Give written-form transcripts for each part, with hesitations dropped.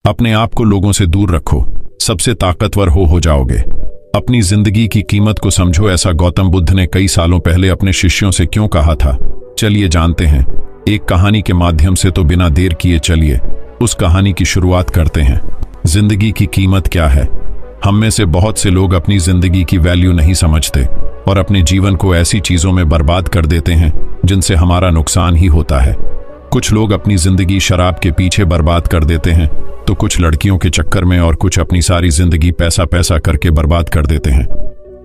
अपने आप को लोगों से दूर रखो, सबसे ताकतवर हो जाओगे। अपनी जिंदगी की कीमत को समझो, ऐसा गौतम बुद्ध ने कई सालों पहले अपने शिष्यों से क्यों कहा था। चलिए जानते हैं एक कहानी के माध्यम से। तो बिना देर किए चलिए उस कहानी की शुरुआत करते हैं। जिंदगी की कीमत क्या है? हम में से बहुत से लोग अपनी जिंदगी की वैल्यू नहीं समझते और अपने जीवन को ऐसी चीजों में बर्बाद कर देते हैं जिनसे हमारा नुकसान ही होता है। कुछ लोग अपनी जिंदगी शराब के पीछे बर्बाद कर देते हैं, तो कुछ लड़कियों के चक्कर में, और कुछ अपनी सारी जिंदगी पैसा पैसा करके बर्बाद कर देते हैं।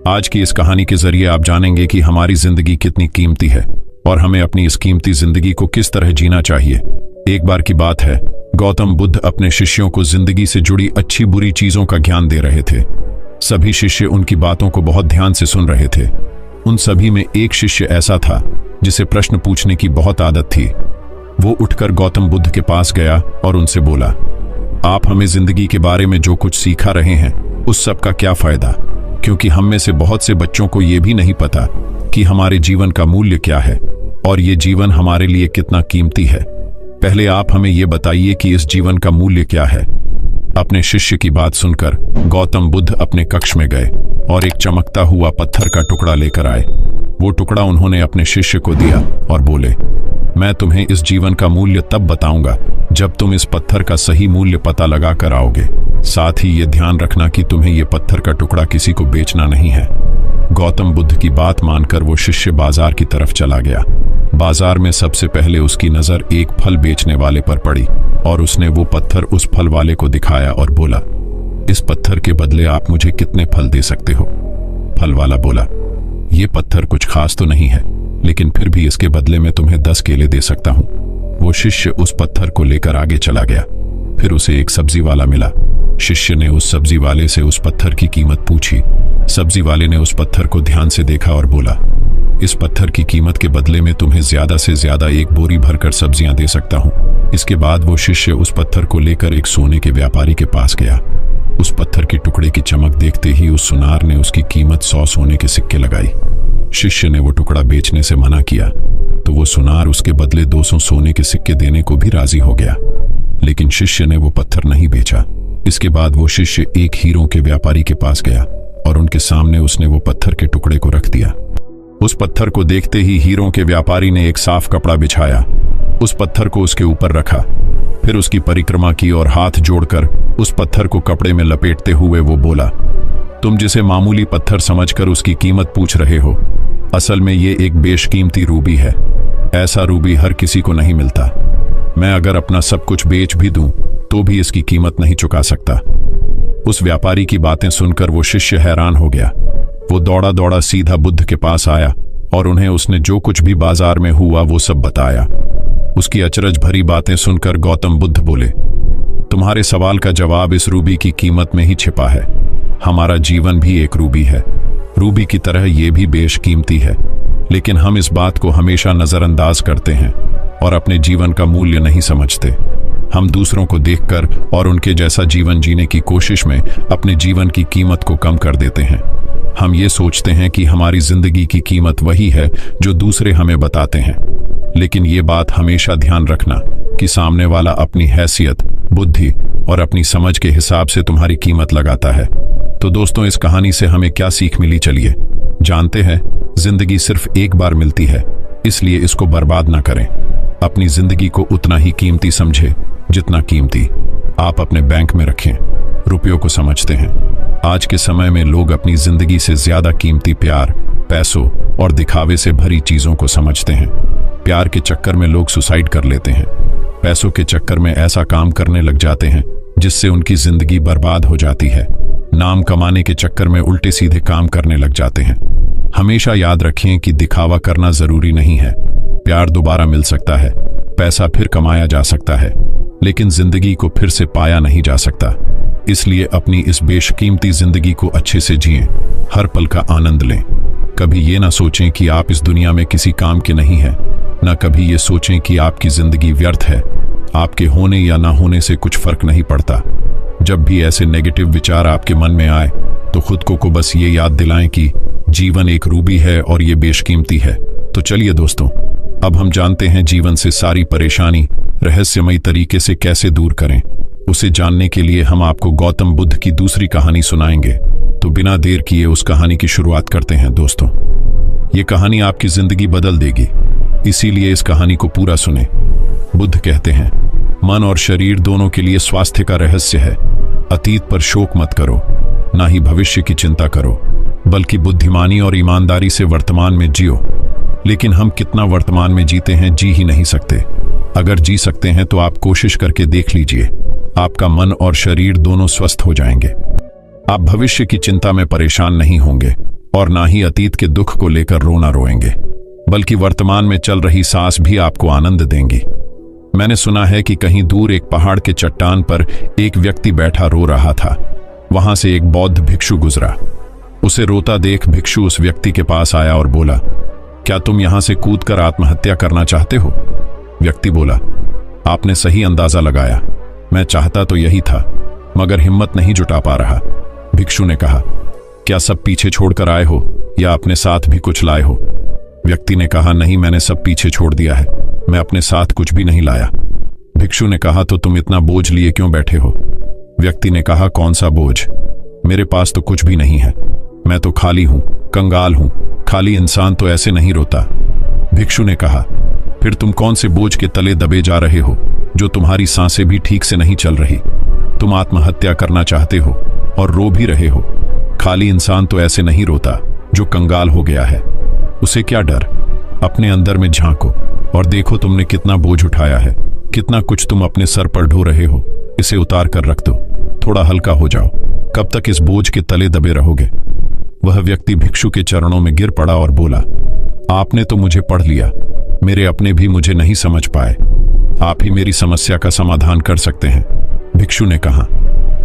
आज की इस कहानी के जरिए आप जानेंगे कि हमारी जिंदगी कितनी कीमती है और हमें अपनी इस कीमती जिंदगी को किस तरह जीना चाहिए। एक बार की बात है, गौतम बुद्ध अपने शिष्यों को जिंदगी से जुड़ी अच्छी बुरी चीजों का ज्ञान दे रहे थे। सभी शिष्य उनकी बातों को बहुत ध्यान से सुन रहे थे। उन सभी में एक शिष्य ऐसा था जिसे प्रश्न पूछने की बहुत आदत थी। वो उठकर गौतम बुद्ध के पास गया और उनसे बोला, आप हमें जिंदगी के बारे में जो कुछ सिखा रहे हैं उस सब का क्या फायदा? क्योंकि हम में से बहुत से बच्चों को ये भी नहीं पता कि हमारे जीवन का मूल्य क्या है और ये जीवन हमारे लिए कितना कीमती है। पहले आप हमें ये बताइए कि इस जीवन का मूल्य क्या है। अपने शिष्य की बात सुनकर गौतम बुद्ध अपने कक्ष में गए और एक चमकता हुआ पत्थर का टुकड़ा लेकर आए। वो टुकड़ा उन्होंने अपने शिष्य को दिया और बोले, मैं तुम्हें इस जीवन का मूल्य तब बताऊंगा जब तुम इस पत्थर का सही मूल्य पता लगा कर आओगे। साथ ही ये ध्यान रखना कि तुम्हें ये पत्थर का टुकड़ा किसी को बेचना नहीं है। गौतम बुद्ध की बात मानकर वो शिष्य बाजार की तरफ चला गया। बाजार में सबसे पहले उसकी नजर एक फल बेचने वाले पर पड़ी और उसने वो पत्थर उस फल वाले को दिखाया और बोला, इस पत्थर के बदले आप मुझे कितने फल दे सकते हो? फल वाला बोला, ये पत्थर कुछ खास तो नहीं है, लेकिन फिर भी इसके बदले में तुम्हें 10 केले दे सकता हूं। वो शिष्य उस पत्थर को लेकर आगे चला गया। फिर उसे एक सब्जी वाला मिला। शिष्य ने उस सब्जी वाले से उस पत्थर की कीमत पूछी। सब्जी वाले ने उस पत्थर को ध्यान से देखा और बोला, इस पत्थर की कीमत के बदले में तुम्हें ज्यादा से ज्यादा एक बोरी भरकर सब्जियां दे सकता हूं। इसके बाद वो शिष्य उस पत्थर को लेकर एक सोने के व्यापारी के पास गया। उस पत्थर के टुकड़े की चमक देखते ही उस सुनार ने उसकी कीमत 100 सोने के सिक्के लगाई। शिष्य ने वो टुकड़ा बेचने से मना किया तो वो सुनार उसके बदले 200 सोने के सिक्के देने को भी राजी हो गया, लेकिन शिष्य ने वो पत्थर नहीं बेचा। इसके बाद वो शिष्य एक हीरों के व्यापारी के पास गया और उनके सामने उसने वो पत्थर के टुकड़े को रख दिया। उस पत्थर को देखते ही हीरों के व्यापारी ने एक साफ कपड़ा बिछाया, उस पत्थर को उसके ऊपर रखा, फिर उसकी परिक्रमा की और हाथ जोड़कर उस पत्थर को कपड़े में लपेटते हुए वो बोला, तुम जिसे मामूली पत्थर समझकर उसकी कीमत पूछ रहे हो, असल में ये एक बेशकीमती रूबी है। ऐसा रूबी हर किसी को नहीं मिलता। मैं अगर अपना सब कुछ बेच भी दूं तो भी इसकी कीमत नहीं चुका सकता। उस व्यापारी की बातें सुनकर वो शिष्य हैरान हो गया। वो दौड़ा दौड़ा सीधा बुद्ध के पास आया और उन्हें उसने जो कुछ भी बाजार में हुआ वो सब बताया। उसकी अचरज भरी बातें सुनकर गौतम बुद्ध बोले, तुम्हारे सवाल का जवाब इस रूबी की कीमत में ही छिपा है। हमारा जीवन भी एक रूबी है। रूबी की तरह ये भी बेशकीमती है, लेकिन हम इस बात को हमेशा नजरअंदाज करते हैं और अपने जीवन का मूल्य नहीं समझते। हम दूसरों को देखकर और उनके जैसा जीवन जीने की कोशिश में अपने जीवन की कीमत को कम कर देते हैं। हम ये सोचते हैं कि हमारी जिंदगी की कीमत वही है जो दूसरे हमें बताते हैं, लेकिन ये बात हमेशा ध्यान रखना कि सामने वाला अपनी हैसियत, बुद्धि और अपनी समझ के हिसाब से तुम्हारी कीमत लगाता है। तो दोस्तों, इस कहानी से हमें क्या सीख मिली, चलिए जानते हैं। जिंदगी सिर्फ एक बार मिलती है, इसलिए इसको बर्बाद ना करें। अपनी जिंदगी को उतना ही कीमती समझे जितना कीमती आप अपने बैंक में रखें। रुपयों को समझते हैं। आज के समय में लोग अपनी जिंदगी से ज्यादा कीमती प्यार, पैसों और दिखावे से भरी चीजों को समझते हैं। प्यार के चक्कर में लोग सुसाइड कर लेते हैं। पैसों के चक्कर में ऐसा काम करने लग जाते हैं जिससे उनकी जिंदगी बर्बाद हो जाती है। नाम कमाने के चक्कर में उल्टे सीधे काम करने लग जाते हैं। हमेशा याद रखें कि दिखावा करना जरूरी नहीं है। प्यार दोबारा मिल सकता है, पैसा फिर कमाया जा सकता है, लेकिन जिंदगी को फिर से पाया नहीं जा सकता। इसलिए अपनी इस बेशकीमती जिंदगी को अच्छे से जिएं, हर पल का आनंद लें। कभी ये ना सोचें कि आप इस दुनिया में किसी काम के नहीं हैं, ना कभी ये सोचें कि आपकी जिंदगी व्यर्थ है। आपके होने या ना होने से कुछ फर्क नहीं पड़ता। जब भी ऐसे नेगेटिव विचार आपके मन में आए तो खुद को बस ये याद दिलाएं कि जीवन एक रूबी है और ये बेशकीमती है। तो चलिए दोस्तों, अब हम जानते हैं जीवन से सारी परेशानी रहस्यमयी तरीके से कैसे दूर करें। उसे जानने के लिए हम आपको गौतम बुद्ध की दूसरी कहानी सुनाएंगे। तो बिना देर किए उस कहानी की शुरुआत करते हैं दोस्तों। ये कहानी आपकी जिंदगी बदल देगी, इसीलिए इस कहानी को पूरा सुने। बुद्ध कहते हैं, मन और शरीर दोनों के लिए स्वास्थ्य का रहस्य है। अतीत पर शोक मत करो, ना ही भविष्य की चिंता करो, बल्कि बुद्धिमानी और ईमानदारी से वर्तमान में जियो। लेकिन हम कितना वर्तमान में जीते हैं, जी ही नहीं सकते। अगर जी सकते हैं तो आप कोशिश करके देख लीजिए, आपका मन और शरीर दोनों स्वस्थ हो जाएंगे। आप भविष्य की चिंता में परेशान नहीं होंगे और ना ही अतीत के दुख को लेकर रोना रोएंगे, बल्कि वर्तमान में चल रही सांस भी आपको आनंद देंगी। मैंने सुना है कि कहीं दूर एक पहाड़ के चट्टान पर एक व्यक्ति बैठा रो रहा था। वहां से एक बौद्ध भिक्षु गुजरा। उसे रोता देख भिक्षु उस व्यक्ति के पास आया और बोला, क्या तुम यहां से कूदकर आत्महत्या करना चाहते हो? व्यक्ति बोला, आपने सही अंदाजा लगाया, मैं चाहता तो यही था, मगर हिम्मत नहीं जुटा पा रहा। भिक्षु ने कहा, क्या सब पीछे छोड़कर आए हो या अपने साथ भी कुछ लाए हो? व्यक्ति ने कहा, नहीं, मैंने सब पीछे छोड़ दिया है, मैं अपने साथ कुछ भी नहीं लाया। भिक्षु ने कहा, तो तुम इतना बोझ लिए क्यों बैठे हो? व्यक्ति ने कहा, कौन सा बोझ? मेरे पास तो कुछ भी नहीं है, मैं तो खाली हूं, कंगाल हूं। खाली इंसान तो ऐसे नहीं रोता। भिक्षु ने कहा, फिर तुम कौन से बोझ के तले दबे जा रहे हो, जो तुम्हारी सांसें भी ठीक से नहीं चल रही? तुम आत्महत्या करना चाहते हो और रो भी रहे हो। खाली इंसान तो ऐसे नहीं रोता, जो कंगाल हो गया है। उसे क्या डर? अपने अंदर में झांको और देखो तुमने कितना बोझ उठाया है, कितना कुछ तुम अपने सर पर ढो रहे हो। इसे उतार कर रख दो, थोड़ा हल्का हो जाओ। कब तक इस बोझ के तले दबे रहोगे? वह व्यक्ति भिक्षु के चरणों में गिर पड़ा और बोला, आपने तो मुझे पढ़ लिया, मेरे अपने भी मुझे नहीं समझ पाए। आप ही मेरी समस्या का समाधान कर सकते हैं। भिक्षु ने कहा,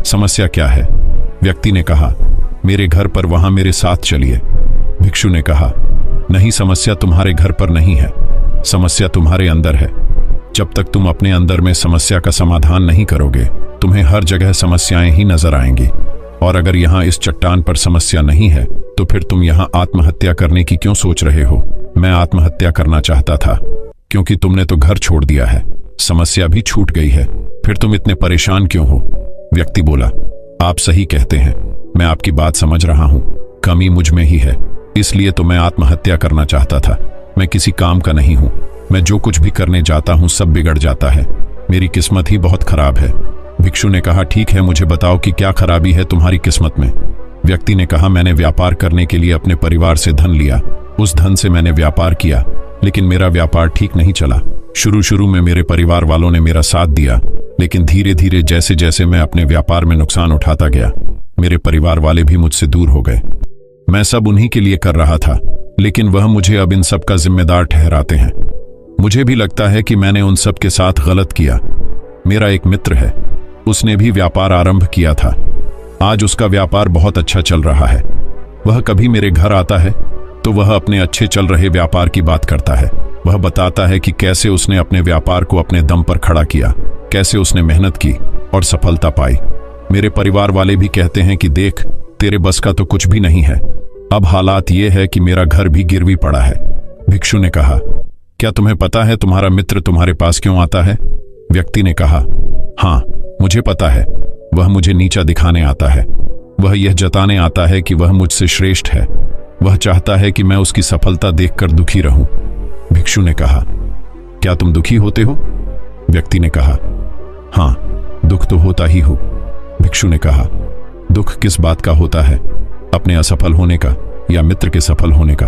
समस्या क्या है? व्यक्ति ने कहा, मेरे घर पर, वहां मेरे साथ चलिए। भिक्षु ने कहा, नहीं, समस्या तुम्हारे घर पर नहीं है, समस्या तुम्हारे अंदर है। जब तक तुम अपने अंदर में समस्या का समाधान नहीं करोगे, तुम्हें हर जगह समस्याएं ही नजर आएंगी। और अगर यहां इस चट्टान पर समस्या नहीं है, तो फिर तुम यहां आत्महत्या करने की क्यों सोच रहे हो? मैं आत्महत्या करना चाहता था, क्योंकि तुमने तो घर छोड़ दिया है, समस्या भी छूट गई है, फिर तुम इतने परेशान क्यों हो? व्यक्ति बोला, आप सही कहते हैं, मैं आपकी बात समझ रहा हूं, कमी मुझ में ही है, इसलिए तो मैं आत्महत्या करना चाहता था। मैं किसी काम का नहीं हूं, मैं जो कुछ भी करने जाता हूं सब बिगड़ जाता है, मेरी किस्मत ही बहुत खराब है। भिक्षु ने कहा, ठीक है, मुझे बताओ कि क्या खराबी है तुम्हारी किस्मत में? व्यक्ति ने कहा, मैंने व्यापार करने के लिए अपने परिवार से धन लिया, उस धन से मैंने व्यापार किया, लेकिन मेरा व्यापार ठीक नहीं चला। शुरू में मेरे परिवार वालों ने मेरा साथ दिया, लेकिन धीरे धीरे जैसे जैसे मैं अपने व्यापार में नुकसान उठाता गया, मेरे परिवार वाले भी मुझसे दूर हो गए। मैं सब उन्हीं के लिए कर रहा था, लेकिन वह मुझे अब इन सब का जिम्मेदार ठहराते हैं। मुझे भी लगता है कि मैंने उन सब के साथ गलत किया। मेरा एक मित्र है, उसने भी व्यापार आरंभ किया था, आज उसका व्यापार बहुत अच्छा चल रहा है। वह कभी मेरे घर आता है तो वह अपने अच्छे चल रहे व्यापार की बात करता है। वह बताता है कि कैसे उसने अपने व्यापार को अपने दम पर खड़ा किया, कैसे उसने मेहनत की और सफलता पाई। मेरे परिवार वाले भी कहते हैं कि देख, तेरे बस का तो कुछ भी नहीं है। अब हालात ये है कि मेरा घर भी गिरवी पड़ा है। भिक्षु ने कहा, क्या तुम्हें पता है तुम्हारा मित्र तुम्हारे पास क्यों आता है? व्यक्ति ने कहा, हाँ, मुझे पता है, वह मुझे नीचा दिखाने आता है। वह यह जताने आता है कि वह मुझसे श्रेष्ठ है। वह चाहता है कि मैं उसकी सफलता देखकर दुखी रहूं। भिक्षु ने कहा, क्या तुम दुखी होते हो? व्यक्ति ने कहा, हाँ, दुख तो होता ही हो। भिक्षु ने कहा, दुख किस बात का होता है, अपने असफल होने का या मित्र के सफल होने का?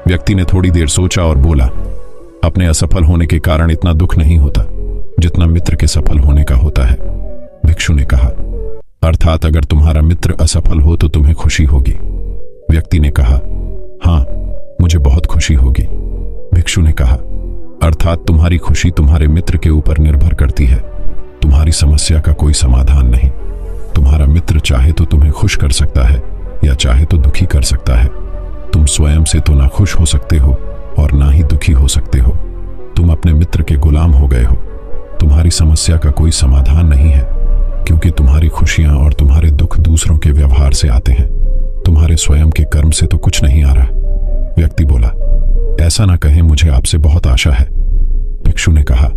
व्यक्ति ने थोड़ी देर सोचा और बोला, अपने असफल होने के कारण इतना दुख नहीं होता जितना मित्र के सफल होने का होता है। भिक्षु ने कहा, अर्थात अगर तुम्हारा मित्र असफल हो तो तुम्हें खुशी होगी। व्यक्ति ने कहा, हाँ, मुझे बहुत खुशी होगी। भिक्षु ने कहा, अर्थात तुम्हारी खुशी तुम्हारे मित्र के ऊपर निर्भर करती है, तुम्हारी समस्या का कोई समाधान नहीं। तुम्हारा मित्र चाहे तो तुम्हें खुश कर सकता है या चाहे तो दुखी कर सकता है। तुम स्वयं से तो ना खुश हो सकते हो और ना ही दुखी हो सकते हो। तुम अपने मित्र के गुलाम हो गए हो। तुम्हारी समस्या का कोई समाधान नहीं है, क्योंकि तुम्हारी खुशियां और तुम्हारे दुख दूसरों के व्यवहार से आते हैं, तुम्हारे स्वयं के कर्म से तो कुछ नहीं आ रहा। व्यक्ति बोला, ऐसा ना कहें, मुझे आपसे बहुत आशा है। भिक्षु ने कहा,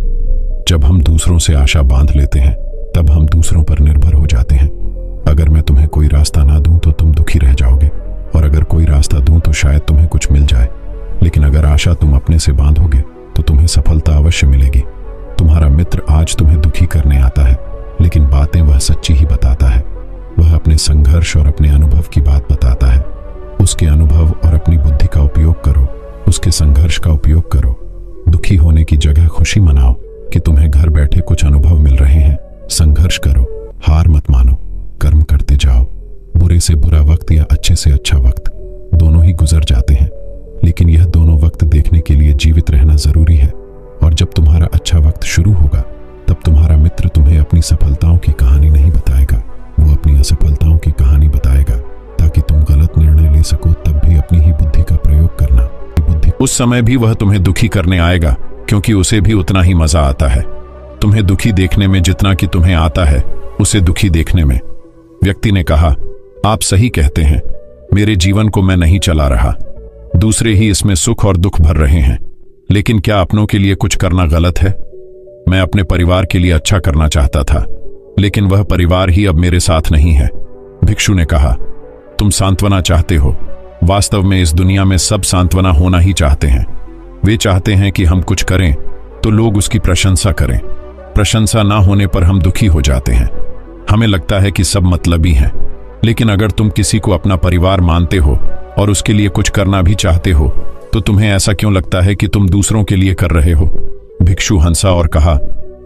जब हम दूसरों से आशा बांध लेते हैं तब हम दूसरों पर निर्भर हो जाते हैं। अगर मैं तुम्हें कोई रास्ता ना दूं तो तुम दुखी रह जाओगे, और अगर कोई रास्ता दूं तो शायद तुम्हें कुछ मिल जाए। लेकिन अगर आशा तुम अपने से बांधोगे तो तुम्हें सफलता अवश्य मिलेगी। तुम्हारा मित्र आज तुम्हें दुखी करने आता है, लेकिन बातें वह सच्ची ही बताता है। वह अपने संघर्ष और अपने अनुभव की बात बताता है। उसके अनुभव और अपनी बुद्धि का उपयोग करो, उसके संघर्ष का उपयोग करो। दुखी होने की जगह खुशी मनाओ कि तुम्हें घर बैठे कुछ अनुभव मिल रहे हैं। संघर्ष करो, हार मत मानो, कर्म करते जाओ। बुरे से बुरा वक्त या अच्छे से अच्छा वक्त दोनों ही गुजर जाते हैं, लेकिन यह दोनों वक्त देखने के लिए जीवित रहना जरूरी है। और जब तुम्हारा अच्छा वक्त शुरू होगा तब तुम्हारा मित्र तुम्हें अपनी सफलताओं की कहानी नहीं बताएगा, वो अपनी असफलताओं की कहानी बताएगा, ताकि तुम गलत निर्णय ले सको। तब भी अपनी ही बुद्धि का प्रयोग करना। उस समय भी वह तुम्हें दुखी करने आएगा, क्योंकि उसे भी उतना ही मजा आता है तुम्हें दुखी देखने में जितना कि तुम्हें आता है उसे दुखी देखने में। व्यक्ति ने कहा, आप सही कहते हैं, मेरे जीवन को मैं नहीं चला रहा, दूसरे ही इसमें सुख और दुख भर रहे हैं। लेकिन क्या अपनों के लिए कुछ करना गलत है? मैं अपने परिवार के लिए अच्छा करना चाहता था, लेकिन वह परिवार ही अब मेरे साथ नहीं है। भिक्षु ने कहा, तुम सांत्वना चाहते हो। वास्तव में इस दुनिया में सब सांत्वना होना ही चाहते हैं। वे चाहते हैं कि हम कुछ करें तो लोग उसकी प्रशंसा करें। प्रशंसा ना होने पर हम दुखी हो जाते हैं। हमें लगता है कि सब मतलबी हैं। लेकिन अगर तुम किसी को अपना परिवार मानते हो और उसके लिए कुछ करना भी चाहते हो तो तुम्हें ऐसा क्यों लगता है कि तुम दूसरों के लिए कर रहे हो? भिक्षु हंसा और कहा,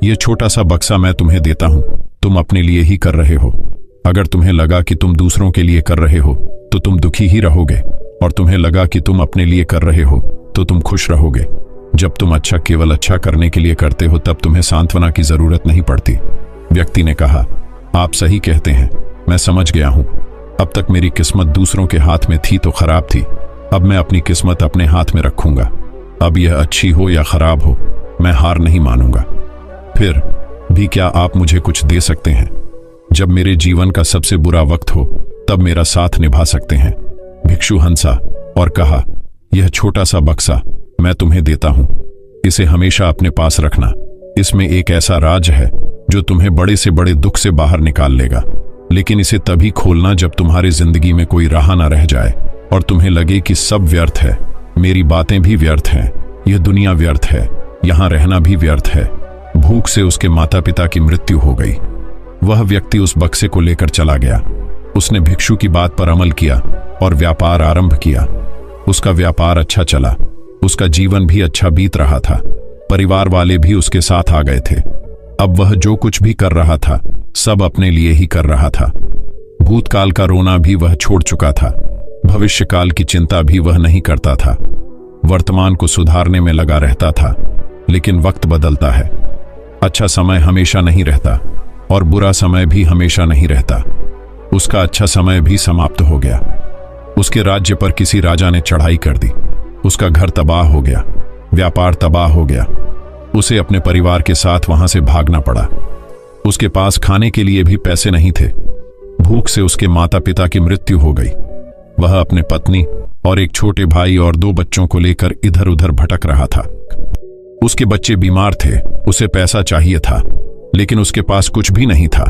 यह छोटा सा बक्सा मैं तुम्हें देता हूं, तुम अपने लिए ही कर रहे हो। अगर तुम्हें लगा कि तुम दूसरों के लिए कर रहे हो तो तुम दुखी ही रहोगे, और तुम्हें लगा कि तुम अपने लिए कर रहे हो तो तुम खुश रहोगे। जब तुम अच्छा केवल अच्छा करने के लिए करते हो तब तुम्हें सांत्वना की जरूरत नहीं पड़ती। व्यक्ति ने कहा, आप सही कहते हैं, मैं समझ गया हूं। अब तक मेरी किस्मत दूसरों के हाथ में थी तो खराब थी, अब मैं अपनी किस्मत अपने हाथ में रखूंगा। अब यह अच्छी हो या खराब हो, मैं हार नहीं मानूंगा। फिर भी क्या आप मुझे कुछ दे सकते हैं? जब मेरे जीवन का सबसे बुरा वक्त हो तब मेरा साथ निभा सकते हैं। भिक्षु हंसा और कहा, यह छोटा सा बक्सा मैं तुम्हें देता हूं, इसे हमेशा अपने पास रखना। इसमें एक ऐसा राज है जो तुम्हें बड़े से बड़े दुख से बाहर निकाल लेगा। लेकिन इसे तभी खोलना जब तुम्हारी जिंदगी में कोई राह ना रह जाए और तुम्हें लगे कि सब व्यर्थ है, मेरी बातें भी व्यर्थ हैं, यह दुनिया व्यर्थ है, यहां रहना भी व्यर्थ है। भूख से उसके माता पिता की मृत्यु हो गई। वह व्यक्ति उस बक्से को लेकर चला गया। उसने भिक्षु की बात पर अमल किया और व्यापार आरंभ किया। उसका व्यापार अच्छा चला, उसका जीवन भी अच्छा बीत रहा था। परिवार वाले भी उसके साथ आ गए थे। अब वह जो कुछ भी कर रहा था सब अपने लिए ही कर रहा था। भूतकाल का रोना भी वह छोड़ चुका था, भविष्यकाल की चिंता भी वह नहीं करता था। वर्तमान को सुधारने में लगा रहता था। लेकिन वक्त बदलता है, अच्छा समय हमेशा नहीं रहता और बुरा समय भी हमेशा नहीं रहता। उसका अच्छा समय भी समाप्त हो गया। उसके राज्य पर किसी राजा ने चढ़ाई कर दी। उसका घर तबाह हो गया, व्यापार तबाह हो गया। उसे अपने परिवार के साथ वहां से भागना पड़ा। उसके पास खाने के लिए भी पैसे नहीं थे। भूख से उसके माता पिता की मृत्यु हो गई। वह अपने पत्नी और एक छोटे भाई और 2 बच्चों को लेकर इधर उधर भटक रहा था। उसके बच्चे बीमार थे, उसे पैसा चाहिए था, लेकिन उसके पास कुछ भी नहीं था।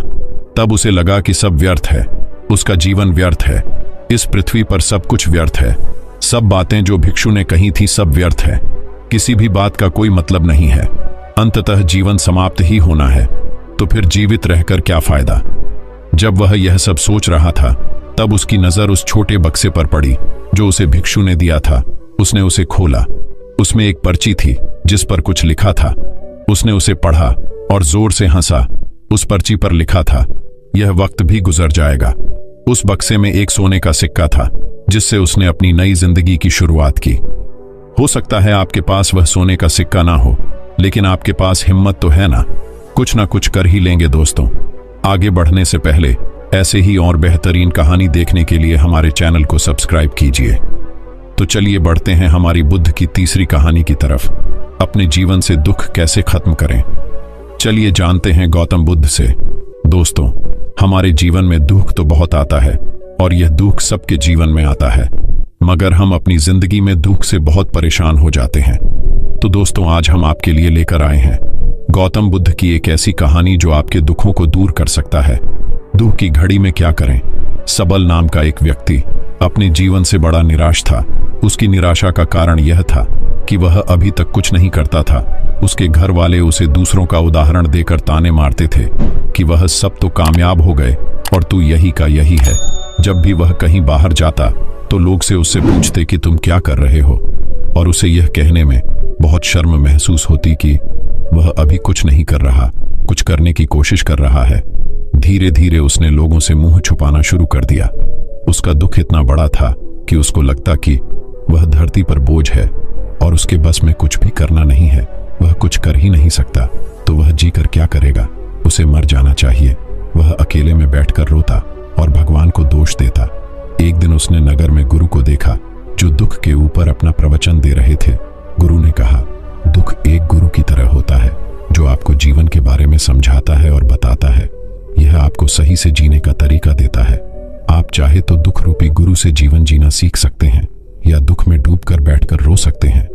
तब उसे लगा कि सब व्यर्थ है, उसका जीवन व्यर्थ है, इस पृथ्वी पर सब कुछ व्यर्थ है। सब बातें जो भिक्षु ने कही थी सब व्यर्थ है, किसी भी बात का कोई मतलब नहीं है। अंततः जीवन समाप्त ही होना है, तो फिर जीवित रहकर क्या फायदा? जब वह यह सब सोच रहा था तब उसकी नजर उस छोटे बक्से पर पड़ी जो उसे भिक्षु ने दिया था। उसने उसे खोला। उसमें एक पर्ची थी जिस पर कुछ लिखा था। उसने उसे पढ़ा और जोर से हंसा। उस पर्ची पर लिखा था, यह वक्त भी गुजर जाएगा। उस बक्से में एक सोने का सिक्का था जिससे उसने अपनी नई जिंदगी की शुरुआत की। हो सकता है आपके पास वह सोने का सिक्का ना हो, लेकिन आपके पास हिम्मत तो है ना कुछ कर ही लेंगे। दोस्तों, आगे बढ़ने से पहले ऐसे ही और बेहतरीन कहानी देखने के लिए हमारे चैनल को सब्सक्राइब कीजिए। तो चलिए बढ़ते हैं हमारी बुद्ध की तीसरी कहानी की तरफ। अपने जीवन से दुख कैसे खत्म करें, चलिए जानते हैं गौतम बुद्ध से। दोस्तों, हमारे जीवन में दुख तो बहुत आता है और यह दुख सबके जीवन में आता है, मगर हम अपनी जिंदगी में दुख से बहुत परेशान हो जाते हैं। तो दोस्तों, आज हम आपके लिए लेकर आए हैं गौतम बुद्ध की एक ऐसी कहानी जो आपके दुखों को दूर कर सकता है। दुख की घड़ी में क्या करें। सबल नाम का एक व्यक्ति अपने जीवन से बड़ा निराश था। उसकी निराशा का कारण यह था कि वह अभी तक कुछ नहीं करता था। उसके घर वाले उसे दूसरों का उदाहरण देकर ताने मारते थे कि वह सब तो कामयाब हो गए और तू यही का यही है। जब भी वह कहीं बाहर जाता तो लोग से उससे पूछते कि तुम क्या कर रहे हो, और उसे यह कहने में बहुत शर्म महसूस होती कि वह अभी कुछ नहीं कर रहा, कुछ करने की कोशिश कर रहा है। धीरे धीरे उसने लोगों से मुंह छुपाना शुरू कर दिया। उसका दुख इतना बड़ा था कि उसको लगता कि वह धरती पर बोझ है और उसके बस में कुछ भी करना नहीं है। वह कुछ कर ही नहीं सकता तो वह जीकर क्या करेगा। उसे मर जाना चाहिए। वह अकेले में बैठकर रोता और भगवान को दोष देता। एक दिन उसने नगर में गुरु को देखा जो दुख के ऊपर अपना प्रवचन दे रहे थे। गुरु ने कहा, दुख एक गुरु की तरह होता है जो आपको जीवन के बारे में समझाता है और बताता है। यह आपको सही से जीने का तरीका देता है। आप चाहे तो दुख रूपी गुरु से जीवन जीना सीख सकते हैं या दुख में डूबकर बैठकर रो सकते हैं।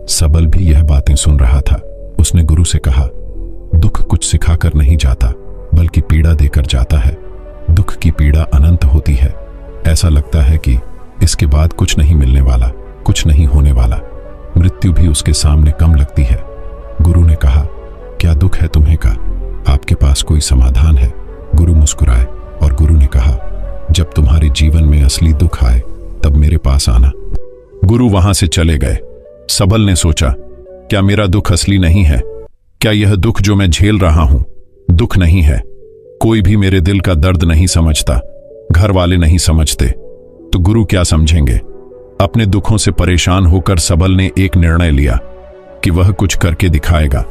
सबल भी यह बातें सुन रहा था। उसने गुरु से कहा, दुख कुछ सिखाकर नहीं जाता बल्कि पीड़ा देकर जाता है। दुख की पीड़ा अनंत होती है। ऐसा लगता है कि इसके बाद कुछ नहीं मिलने वाला, कुछ नहीं होने वाला। मृत्यु भी उसके सामने कम लगती है। गुरु ने कहा, क्या दुख है तुम्हें का? आपके पास कोई समाधान है? गुरु मुस्कुराए और गुरु ने कहा, जब तुम्हारे जीवन में असली दुख आए तब मेरे पास आना। गुरु वहां से चले गए। सबल ने सोचा, क्या मेरा दुख असली नहीं है? क्या यह दुख जो मैं झेल रहा हूं दुख नहीं है? कोई भी मेरे दिल का दर्द नहीं समझता, घर वाले नहीं समझते, तो गुरु क्या समझेंगे? अपने दुखों से परेशान होकर सबल ने एक निर्णय लिया कि वह कुछ करके दिखाएगा।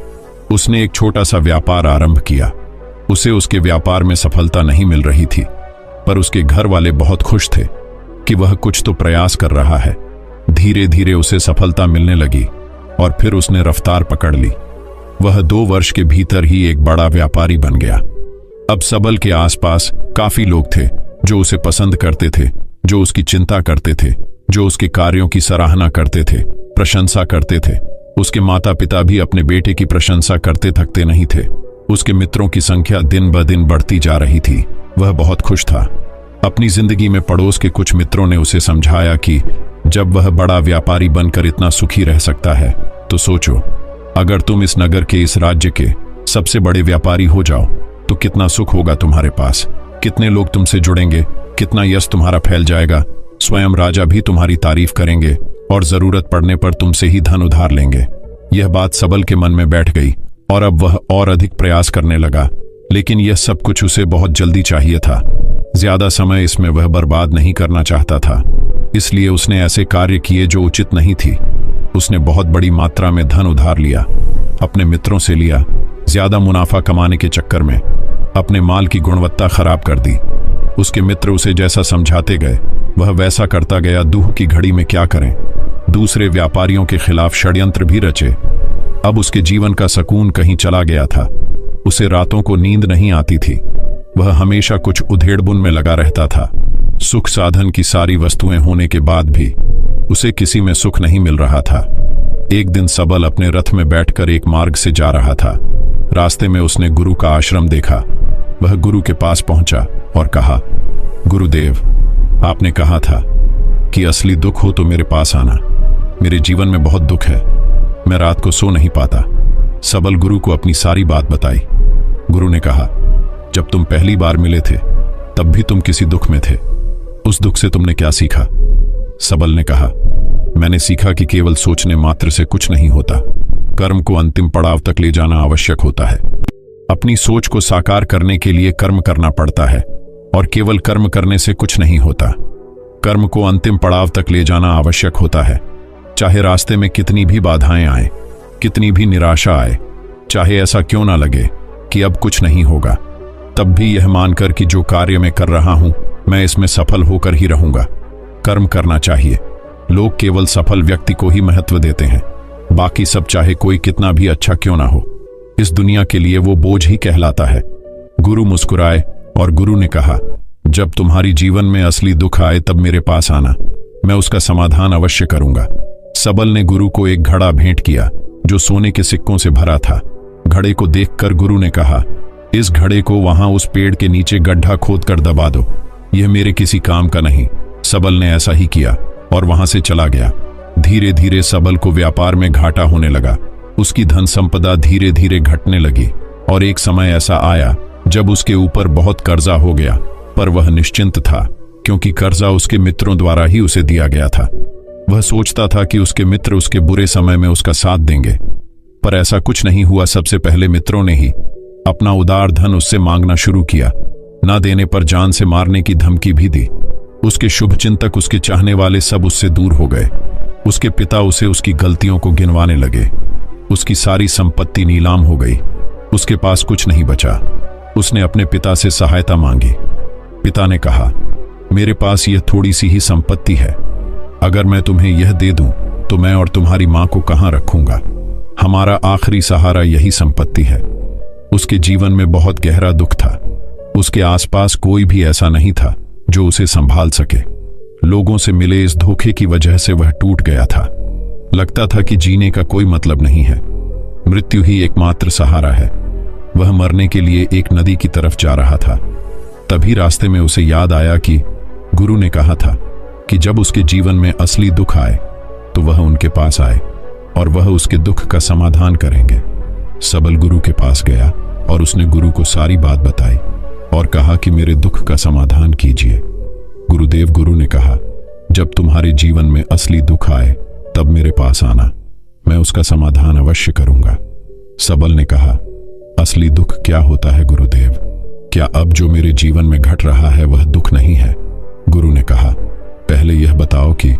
उसने एक छोटा सा व्यापार आरंभ किया। उसे उसके व्यापार में सफलता नहीं मिल रही थी, पर उसके घर वाले बहुत खुश थे कि वह कुछ तो प्रयास कर रहा है। धीरे धीरे उसे सफलता मिलने लगी और फिर उसने रफ्तार पकड़ ली। वह 2 वर्ष के भीतर ही एक बड़ा व्यापारी बन गया। अब सबल के आसपास काफी लोग थे जो उसे पसंद करते थे, जो उसकी चिंता करते थे, जो उसके कार्यों की सराहना करते थे, प्रशंसा करते थे। उसके माता पिता भी अपने बेटे की प्रशंसा करते थकते नहीं थे। उसके मित्रों की संख्या दिन ब दिन बढ़ती जा रही थी। वह बहुत खुश था। अपनी जिंदगी में पड़ोस के कुछ मित्रों ने उसे समझाया कि जब वह बड़ा व्यापारी बनकर इतना सुखी रह सकता है तो सोचो, अगर तुम इस नगर के, इस राज्य के सबसे बड़े व्यापारी हो जाओ तो कितना सुख होगा तुम्हारे पास, कितने लोग तुमसे जुड़ेंगे, कितना यश तुम्हारा फैल जाएगा। स्वयं राजा भी तुम्हारी तारीफ करेंगे और जरूरत पड़ने पर तुमसे ही धन उधार लेंगे। यह बात सबल के मन में बैठ गई और अब वह और अधिक प्रयास करने लगा। लेकिन यह सब कुछ उसे बहुत जल्दी चाहिए था। ज्यादा समय इसमें वह बर्बाद नहीं करना चाहता था, इसलिए उसने ऐसे कार्य किए जो उचित नहीं थी। उसने बहुत बड़ी मात्रा में धन उधार लिया, अपने मित्रों से लिया। ज्यादा मुनाफा कमाने के चक्कर में अपने माल की गुणवत्ता खराब कर दी। उसके मित्र उसे जैसा समझाते गए वह वैसा करता गया। दुख की घड़ी में क्या करें? दूसरे व्यापारियों के खिलाफ षड्यंत्र भी रचे। अब उसके जीवन का सुकून कहीं चला गया था। उसे रातों को नींद नहीं आती थी। वह हमेशा कुछ उधेड़बुन में लगा रहता था। सुख साधन की सारी वस्तुएं होने के बाद भी उसे किसी में सुख नहीं मिल रहा था। एक दिन सबल अपने रथ में बैठकर एक मार्ग से जा रहा था। रास्ते में उसने गुरु का आश्रम देखा। वह गुरु के पास पहुंचा और कहा, गुरुदेव, आपने कहा था कि असली दुख हो तो मेरे पास आना। मेरे जीवन में बहुत दुख है, मैं रात को सो नहीं पाता। सबल गुरु को अपनी सारी बात बताई। गुरु ने कहा, जब तुम पहली बार मिले थे तब भी तुम किसी दुख में थे। उस दुख से तुमने क्या सीखा? सबल ने कहा, मैंने सीखा कि केवल सोचने मात्र से कुछ नहीं होता। कर्म को अंतिम पड़ाव तक ले जाना आवश्यक होता है। अपनी सोच को साकार करने के लिए कर्म करना पड़ता है और केवल कर्म करने से कुछ नहीं होता। कर्म को अंतिम पड़ाव तक ले जाना आवश्यक होता है। चाहे रास्ते में कितनी भी बाधाएं आए, कितनी भी निराशा आए, चाहे ऐसा क्यों ना लगे कि अब कुछ नहीं होगा, तब भी यह मानकर कि जो कार्य मैं कर रहा हूं मैं इसमें सफल होकर ही रहूंगा। कर्म करना चाहिए। लोग केवल सफल व्यक्ति को ही महत्व देते हैं, बाकी सब चाहे कोई कितना भी अच्छा क्यों ना हो, इस दुनिया के लिए वो बोझ ही कहलाता है। गुरु मुस्कुराए और गुरु ने कहा, जब तुम्हारी जीवन में असली दुख आए तब मेरे पास आना, मैं उसका समाधान अवश्य करूंगा। सबल ने गुरु को एक घड़ा भेंट किया जो सोने के सिक्कों से भरा था। घड़े को देखकर गुरु ने कहा, इस घड़े को वहां उस पेड़ के नीचे गड्ढा खोद कर दबा दो। यह मेरे किसी काम का नहीं। सबल ने ऐसा ही किया और वहां से चला गया। धीरे धीरे सबल को व्यापार में घाटा होने लगा। उसकी धन संपदा धीरे धीरे घटने लगी और एक समय ऐसा आया जब उसके ऊपर बहुत कर्जा हो गया, पर वह निश्चिंत था क्योंकि कर्जा उसके मित्रों द्वारा ही उसे दिया गया था। वह सोचता था कि उसके मित्र उसके बुरे समय में उसका साथ देंगे, पर ऐसा कुछ नहीं हुआ। सबसे पहले मित्रों ने ही अपना उदार धन उससे मांगना शुरू किया। ना देने पर जान से मारने की धमकी भी दी। उसके शुभचिंतक, उसके चाहने वाले सब उससे दूर हो गए। उसके पिता उसे उसकी गलतियों को गिनवाने लगे। उसकी सारी संपत्ति नीलाम हो गई। उसके पास कुछ नहीं बचा। उसने अपने पिता से सहायता मांगी। पिता ने कहा, मेरे पास यह थोड़ी सी ही संपत्ति है। अगर मैं तुम्हें यह दे दूं तो मैं और तुम्हारी मां को कहां रखूंगा? हमारा आखिरी सहारा यही संपत्ति है। उसके जीवन में बहुत गहरा दुख था। उसके आसपास कोई भी ऐसा नहीं था जो उसे संभाल सके। लोगों से मिले इस धोखे की वजह से वह टूट गया था। लगता था कि जीने का कोई मतलब नहीं है। मृत्यु ही एकमात्र सहारा है। वह मरने के लिए एक नदी की तरफ जा रहा था। तभी रास्ते में उसे याद आया कि गुरु ने कहा था कि जब उसके जीवन में असली दुख आए तो वह उनके पास आए और वह उसके दुख का समाधान करेंगे। सबल गुरु के पास गया और उसने गुरु को सारी बात बताई और कहा कि मेरे दुख का समाधान कीजिए। गुरु ने कहा, जब तुम्हारे जीवन में असली दुख आए तब मेरे पास आना, मैं उसका समाधान अवश्य करूंगा। सबल ने कहा, असली दुख क्या होता है गुरुदेव? क्या अब जो मेरे जीवन में घट रहा है वह दुख नहीं है? गुरु ने कहा, पहले यह बताओ कि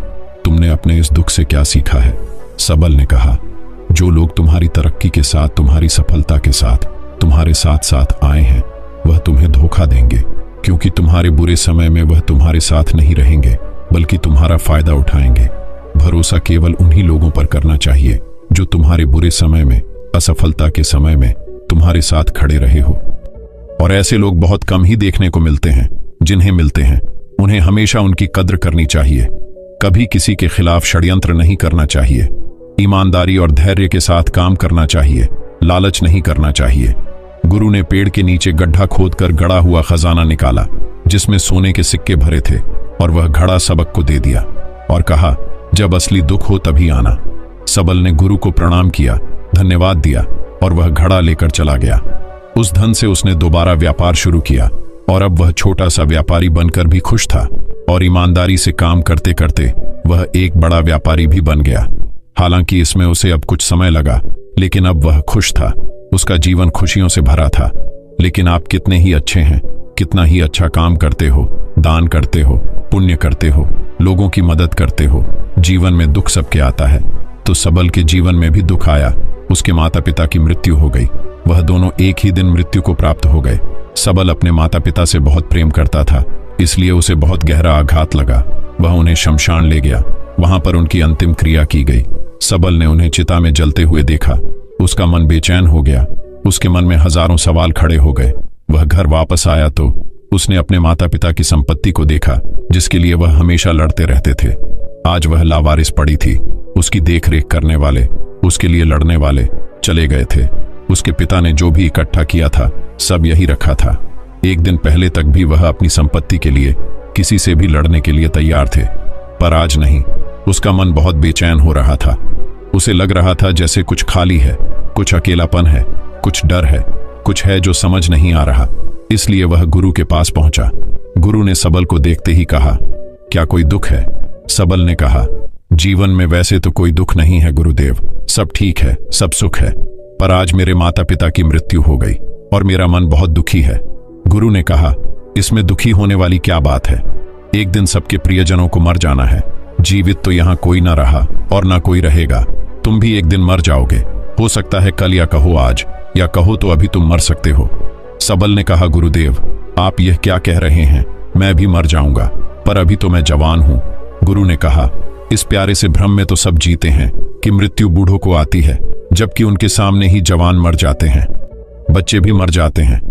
तुमने अपने इस दुख से क्या सीखा है? सबल ने कहा, जो लोग तुम्हारी तरक्की के साथ, तुम्हारी सफलता के साथ तुम्हारे साथ साथ आए हैं वह तुम्हें धोखा देंगे, क्योंकि तुम्हारे बुरे समय में वह तुम्हारे साथ नहीं रहेंगे बल्कि तुम्हारा फायदा उठाएंगे। भरोसा केवल उन्हीं लोगों पर करना चाहिए जो तुम्हारे बुरे समय में, असफलता के समय में तुम्हारे साथ खड़े रहे हो। और ऐसे लोग बहुत कम ही देखने को मिलते हैं। जिन्हें मिलते हैं उन्हें हमेशा उनकी कद्र करनी चाहिए। कभी किसी के खिलाफ षड्यंत्र नहीं करना चाहिए। ईमानदारी और धैर्य के साथ काम करना चाहिए। लालच नहीं करना चाहिए। गुरु ने पेड़ के नीचे गड्ढा खोदकर गड़ा हुआ खजाना निकाला जिसमें सोने के सिक्के भरे थे और वह घड़ा सबक को दे दिया और कहा, जब असली दुख हो तभी आना। सबल ने गुरु को प्रणाम किया, धन्यवाद दिया और वह घड़ा लेकर चला गया। उस धन से उसने दोबारा व्यापार शुरू किया और अब वह छोटा सा व्यापारी बनकर भी खुश था और ईमानदारी से काम करते करते वह एक बड़ा व्यापारी भी बन गया। हालांकि इसमें उसे अब कुछ समय लगा, लेकिन अब वह खुश था। उसका जीवन खुशियों से भरा था। लेकिन आप कितने ही अच्छे हैं, कितना ही अच्छा काम करते हो, दान करते हो, पुण्य करते हो, लोगों की मदद करते हो, जीवन में दुख सबके आता है। तो सबल के जीवन में भी दुख आया। उसके माता पिता की मृत्यु हो गई। वह दोनों एक ही दिन मृत्यु को प्राप्त हो गए। सबल अपने माता पिता से बहुत प्रेम करता था, इसलिए उसे बहुत गहरा आघात लगा। वह उन्हें शमशान ले गया। वहां पर उनकी अंतिम क्रिया की गई। सबल ने उन्हें चिता में जलते हुए देखा। उसका मन बेचैन हो गया। उसके मन में हजारों सवाल खड़े हो गए। वह घर वापस आया तो उसने अपने माता पिता की संपत्ति को देखा जिसके लिए वह हमेशा लड़ते रहते थे। आज वह लावारिस पड़ी थी। उसकी देखरेख करने वाले, उसके लिए लड़ने वाले चले गए थे। उसके पिता ने जो भी इकट्ठा किया था सब यही रखा था। एक दिन पहले तक भी वह अपनी संपत्ति के लिए किसी से भी लड़ने के लिए तैयार थे, पर आज नहीं। उसका मन बहुत बेचैन हो रहा था। उसे लग रहा था जैसे कुछ खाली है, कुछ अकेलापन है, कुछ डर है, कुछ है जो समझ नहीं आ रहा। इसलिए वह गुरु के पास पहुंचा। गुरु ने सबल को देखते ही कहा, क्या कोई दुख है? सबल ने कहा, जीवन में वैसे तो कोई दुख नहीं है गुरुदेव, सब ठीक है, सब सुख है, पर आज मेरे माता पिता की मृत्यु हो गई और मेरा मन बहुत दुखी है। गुरु ने कहा, इसमें दुखी होने वाली क्या बात है? एक दिन सबके प्रियजनों को मर जाना है। जीवित तो यहाँ कोई ना रहा और ना कोई रहेगा। तुम भी एक दिन मर जाओगे। हो सकता है कल, या कहो आज, या कहो तो अभी तुम मर सकते हो। सबल ने कहा, गुरुदेव आप यह क्या कह रहे हैं? मैं भी मर जाऊंगा, पर अभी तो मैं जवान हूं। गुरु ने कहा, इस प्यारे से भ्रम में तो सब जीते हैं कि मृत्यु बूढ़ों को आती है, जबकि उनके सामने ही जवान मर जाते हैं, बच्चे भी मर जाते हैं।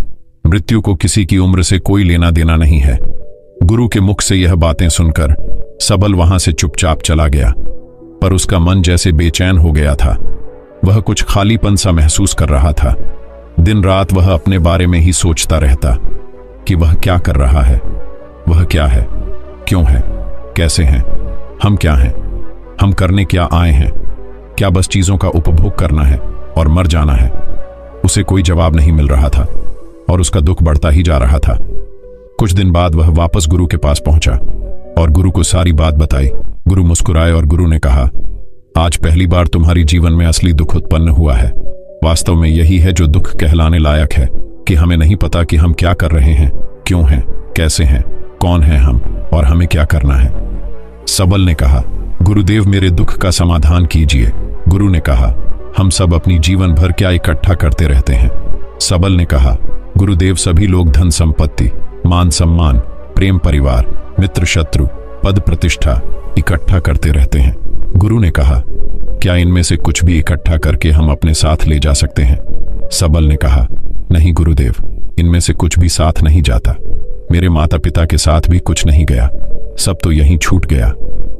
मृत्यु को किसी की उम्र से कोई लेना देना नहीं है। गुरु के मुख से यह बातें सुनकर सबल वहां से चुपचाप चला गया, पर उसका मन जैसे बेचैन हो गया था। वह कुछ खालीपन सा महसूस कर रहा था। दिन रात वह अपने बारे में ही सोचता रहता कि वह क्या कर रहा है, वह क्या है, क्यों है, कैसे हैं, हम क्या हैं, हम करने क्या आए हैं, क्या बस चीजों का उपभोग करना है और मर जाना है। उसे कोई जवाब नहीं मिल रहा था और उसका दुख बढ़ता ही जा रहा था। कुछ दिन बाद वह वापस गुरु के पास पहुंचा और गुरु को सारी बात बताई। गुरु मुस्कुराए और गुरु ने कहा, आज पहली बार तुम्हारी जीवन में असली दुख उत्पन्न हुआ है। वास्तव में यही है जो दुख कहलाने लायक है कि हमें नहीं पता कि हम क्या कर रहे हैं, क्यों हैं, कैसे हैं, कौन हैं हम और हमें क्या करना है। सबल ने कहा, गुरुदेव मेरे दुख का समाधान कीजिए। गुरु ने कहा, हम सब अपनी जीवन भर क्या इकट्ठा करते रहते हैं। सबल ने कहा, गुरुदेव सभी लोग धन संपत्ति, मान सम्मान, प्रेम परिवार, मित्र शत्रु, पद प्रतिष्ठा इकट्ठा करते रहते हैं। गुरु ने कहा, क्या इनमें से कुछ भी इकट्ठा करके हम अपने साथ ले जा सकते हैं। सबल ने कहा, नहीं गुरुदेव, इनमें से कुछ भी साथ नहीं जाता। मेरे माता पिता के साथ भी कुछ नहीं गया, सब तो यहीं छूट गया।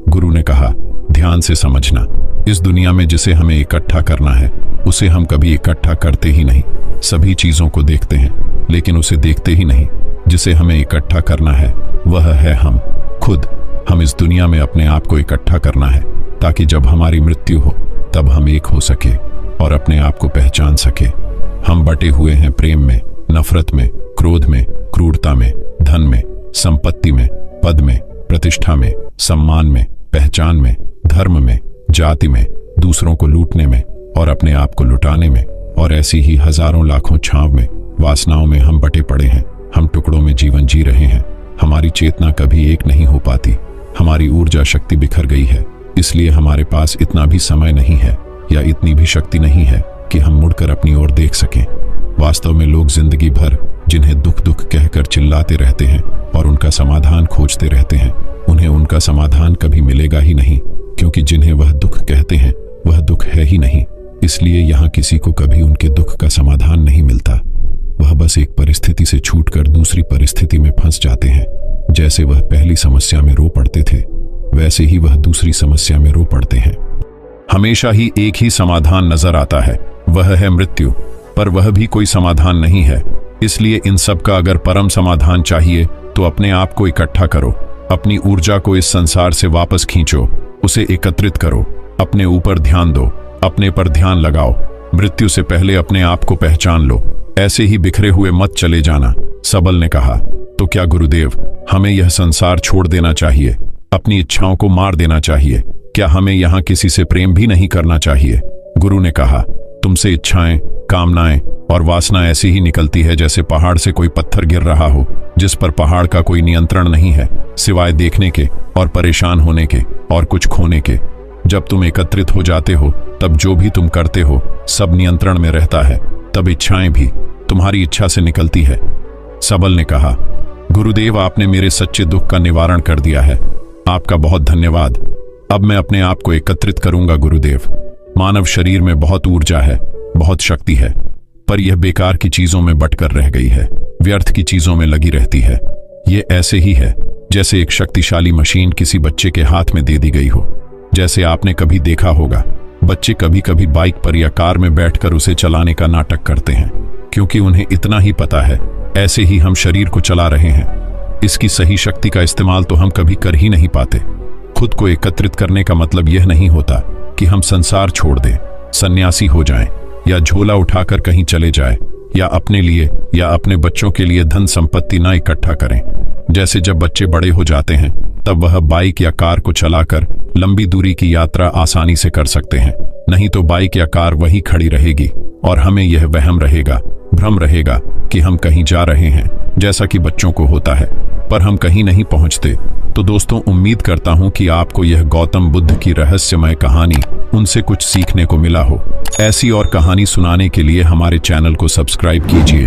गुरु ने कहा, ध्यान से समझना, इस दुनिया में जिसे हमें इकट्ठा करना है उसे हम कभी इकट्ठा करते ही नहीं। सभी चीजों को देखते हैं लेकिन उसे देखते ही नहीं। जिसे हमें इकट्ठा करना है वह है हम खुद। हम इस दुनिया में अपने आप को इकट्ठा करना है ताकि जब हमारी मृत्यु हो तब हम एक हो सके और अपने आप को पहचान सके। हम बटे हुए हैं प्रेम में, नफरत में, क्रोध में, क्रूरता में, धन में, संपत्ति में, पद में, प्रतिष्ठा में, सम्मान में, पहचान में, धर्म में, जाति में, दूसरों को लूटने में और अपने आप को लुटाने में, और ऐसी ही हजारों लाखों छांव में, वासनाओं में हम बटे पड़े हैं। हम टुकड़ों में जीवन जी रहे हैं। हमारी चेतना कभी एक नहीं हो पाती। हमारी ऊर्जा शक्ति बिखर गई है, इसलिए हमारे पास इतना भी समय नहीं है या इतनी भी शक्ति नहीं है कि हम मुड़कर अपनी ओर देख सकें। वास्तव में लोग जिंदगी भर जिन्हें दुख दुख कहकर चिल्लाते रहते हैं और उनका समाधान खोजते रहते हैं, उन्हें उनका समाधान कभी मिलेगा ही नहीं, क्योंकि जिन्हें वह दुख कहते हैं वह दुख है ही नहीं। इसलिए यहाँ किसी को कभी उनके दुख का समाधान नहीं मिलता। वह बस एक परिस्थिति से छूटकर दूसरी परिस्थिति में फंस जाते हैं। जैसे वह पहली समस्या में रो पड़ते थे वैसे ही वह दूसरी समस्या में रो पड़ते हैं। हमेशा ही एक ही समाधान नजर आता है, वह है मृत्यु, पर वह भी कोई समाधान नहीं है। इसलिए इन सब का अगर परम समाधान चाहिए तो अपने आप को इकट्ठा करो, अपनी ऊर्जा को इस संसार से वापस खींचो, उसे एकत्रित करो, अपने ऊपर ध्यान दो, अपने पर ध्यान लगाओ। मृत्यु से पहले अपने आप को पहचान लो, ऐसे ही बिखरे हुए मत चले जाना। सबल ने कहा, तो क्या गुरुदेव हमें यह संसार छोड़ देना चाहिए, अपनी इच्छाओं को मार देना चाहिए? क्या हमें यहाँ किसी से प्रेम भी नहीं करना चाहिए? गुरु ने कहा, तुमसे इच्छाएं, कामनाएं और वासना ऐसी ही निकलती है जैसे पहाड़ से कोई पत्थर गिर रहा हो, जिस पर पहाड़ का कोई नियंत्रण नहीं है सिवाय देखने के और परेशान होने के और कुछ खोने के। जब तुम एकत्रित हो जाते हो तब जो भी तुम करते हो सब नियंत्रण में रहता है, तब इच्छाएं भी तुम्हारी इच्छा से निकलती है। सबल ने कहा, गुरुदेव आपने मेरे सच्चे दुख का निवारण कर दिया है, आपका बहुत धन्यवाद। अब मैं अपने आप को एकत्रित करूंगा गुरुदेव। मानव शरीर में बहुत ऊर्जा है, बहुत शक्ति है, पर यह बेकार की चीजों में बटकर रह गई है, व्यर्थ की चीजों में लगी रहती है। यह ऐसे ही है जैसे एक शक्तिशाली मशीन किसी बच्चे के हाथ में दे दी गई हो। जैसे आपने कभी देखा होगा, बच्चे कभी कभी बाइक पर या कार में बैठकर उसे चलाने का नाटक करते हैं, क्योंकि उन्हें इतना ही पता है। ऐसे ही हम शरीर को चला रहे हैं। इसकी सही शक्ति का इस्तेमाल तो हम कभी कर ही नहीं पाते। खुद को एकत्रित करने का मतलब यह नहीं होता कि हम संसार छोड़ दें, सन्यासी हो जाएं, या झोला उठाकर कहीं चले जाएं, या अपने लिए या अपने बच्चों के लिए धन संपत्ति ना इकट्ठा करें। जैसे जब बच्चे बड़े हो जाते हैं तब वह बाइक या कार को चलाकर लंबी दूरी की यात्रा आसानी से कर सकते हैं, नहीं तो बाइक या कार वहीं खड़ी रहेगी और हमें यह वहम रहेगा, भ्रम रहेगा कि हम कहीं जा रहे हैं, जैसा कि बच्चों को होता है, पर हम कहीं नहीं पहुंचते। तो दोस्तों, उम्मीद करता हूं कि आपको यह गौतम बुद्ध की रहस्यमय कहानी उनसे कुछ सीखने को मिला हो। ऐसी और कहानी सुनाने के लिए हमारे चैनल को सब्सक्राइब कीजिए।